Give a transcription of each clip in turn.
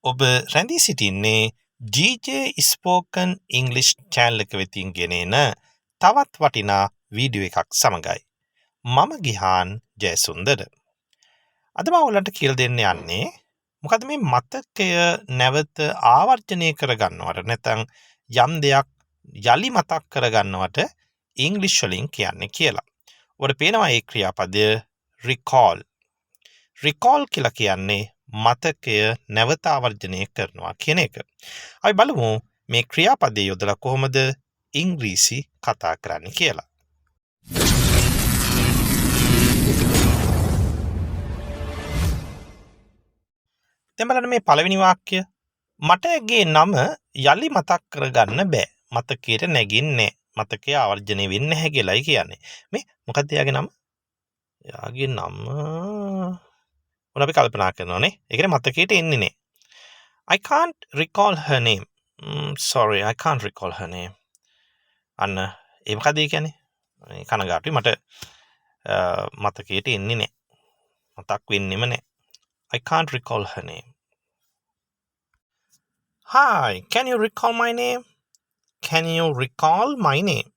ඔබ රැඳී සිටින්නේ DJ Spoken English channel එක වෙතින් ගෙනෙන තවත් වටිනා වීඩියෝ එකක් සමගයි. මම ගිහාන් ජයසුන්දර. අද මම ඔයාලට කියලා දෙන්න යන්නේ මොකද මේ මතකය නැවත ආවර්ජනය කරගන්නවට නැත්නම් යම් දෙයක් යලි මතක් කරගන්නවට ඉංග්‍රීසි වලින් කියන්නේ කියලා. ඔබට පේනවා ඒ ක්‍රියාපදය recall. recall කියලා කියන්නේ මතකය නැවත ආවර්ජනය කරනවා කියන එක. අපි බලමු මේ ක්‍රියාපදයේ යොදලා කොහොමද ඉංග්‍රීසි කතා කරන්නේ කියලා. දැන් බලන්න මේ පළවෙනි වාක්‍ය. මට ඇගේ නම යලි මතක් කරගන්න බෑ. මතකයට නැගින්නේ මතකය ආවර්ජනය වෙන්නේ නැහැ කියලායි කියන්නේ. මේ මොකක්ද එයාගේ නම? එයාගේ නම මොන අපි කල්පනා කරනවානේ. ඒ කියන්නේ මතකයට එන්නේ නැහැ. I can't recall her name. Sorry, I can't recall her name. අන්න ඒ මොකද ඒ කියන්නේ? කනගාටුයි මට මතකයට එන්නේ නැහැ. මතක් වෙන්නෙම නැහැ. I can't recall her name. Hi, can you recall my name? Can you recall my name?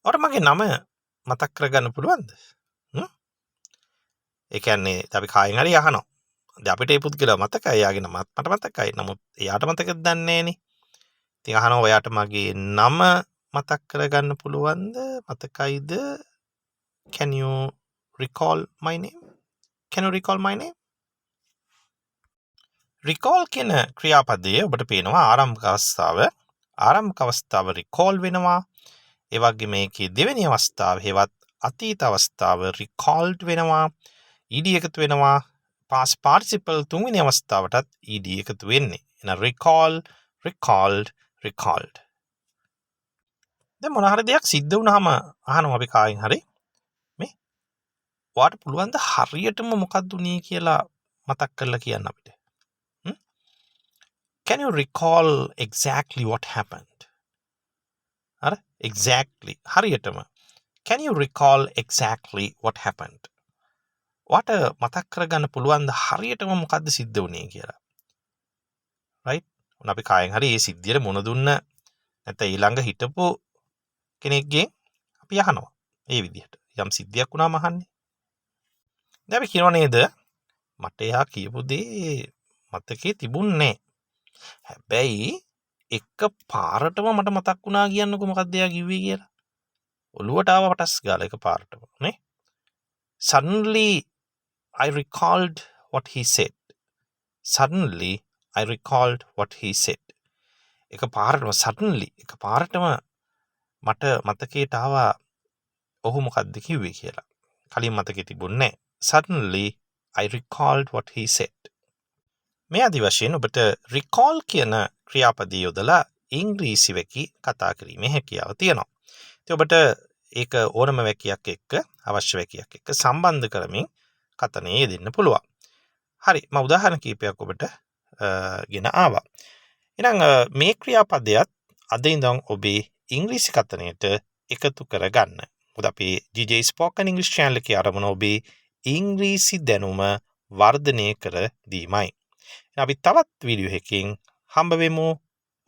ඔර මගේ නම මතක් කරගන්න පුළුවන්ද? ඒ කියන්නේ අපි කායෙන් හරි අහනවා. දැන් අපිට ඒ පුද්ගලයා මතකයි, එයාගේ නම මට මතකයි. නමුත් එයාට මතකද දන්නේ නැහනේ. ඉතින් අහනවා ඔයාට මගේ නම මතක් කරගන්න පුළුවන්ද? මතකයිද? Can you recall my name? Can you recall my name? recall කියන ක්‍රියාපදයේ ඔබට පේනවා ආරම්භක අවස්ථාව. ආරම්භක අවස්ථාව recall වෙනවා. ඒ වගේම මේකේ දෙවෙනි අවස්ථාව හේවත් අතීත අවස්ථාව recalled වෙනවා. ed එකතු වෙනවා. past participle තුන්වෙනි අවස්ථාවටත් ed එකතු වෙන්නේ. එහෙනම් recall, recalled, recalled. දැන් මොන හරි දෙයක් සිද්ධ වුණාම අහනවා අපි කායින් හරි මේ ඔයාට පුළුවන් ද හරියටම මොකක්ද උනේ කියලා මතක් කරලා කියන්න අපිට. Can you recall exactly what happened? අර exactly හරියටම. Can you recall exactly what happened? ඔයාට මතක් කරගන්න පුළුවන් ද හරියටම මොකද්ද සිද්ධ වුනේ කියලා. right? උන අපි කායෙන් හරි මේ සිද්ධියට මොන දුන්න නැත්නම් ඊළඟ හිටපු කෙනෙක්ගෙන් අපි අහනවා. ඒ විදිහට. යම් සිද්ධියක් වුණාම අහන්නේ. දැන් අපි කියනවා නේද? මට එයා කියපු දේ මතකේ තිබුණේ නැහැ. හැබැයි එක පාරටම මට මතක් වුණා කියන්නකො මොකක්ද එයා කිව්වේ කියලා. ඔළුවට ආව පටස් ගාලා එක පාරටම නේ. Suddenly I recalled what he said. Suddenly I recalled what he said. එක පාරටම suddenly එක පාරටම මට මතකයට ආවා ඔහු මොකක්ද කිව්වේ කියලා. කලින් මතකේ තිබුණේ නැහැ. Suddenly I recalled what he said. මේ ආදි වශයෙන් ඔබට recall කියන ක්‍රියාපදය යොදලා ඉංග්‍රීසි වැකි කතා කිරීමේ හැකියාව තියෙනවා. ඉතින් ඔබට ඒක ඕනම වැකියක් එක්ක අවශ්‍ය වැකියක් එක්ක සම්බන්ධ කරමින් කතනේ යෙදෙන්න පුළුවන්. හරි, මම උදාහරණ කීපයක් ඔබට ගෙන ආවා. එහෙනම් මේ ක්‍රියාපදයක් අද ඉඳන් ඔබේ ඉංග්‍රීසි කතනයට එකතු කරගන්න. මොකද අපි DJ Spoken English channel එකේ ආරම්භන ඔබේ ඉංග්‍රීසි දැනුම වර්ධනය කර දීමයි. අපි තවත් වීඩියෝ එකකින් හම්බ වෙමු.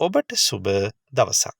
ඔබට සුබ දවසක්.